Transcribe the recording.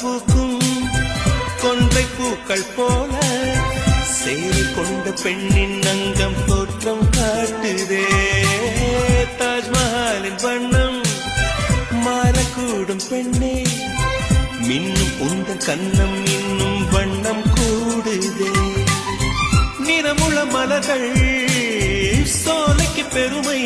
பூக்கும் கொன்றை பூக்கள் போல சேலை கொண்ட பெண்ணின் அங்கம் தோற்றம் காட்டுதே. தாஜ்மஹாலின் வண்ணம் மாறக்கூடும் பெண்ணே, மின்னும் உந்த கண்ணம் இன்னும் வண்ணம் கூடுதே. நிறமுள்ள மலர்கள் சோலைக்கு பெருமை,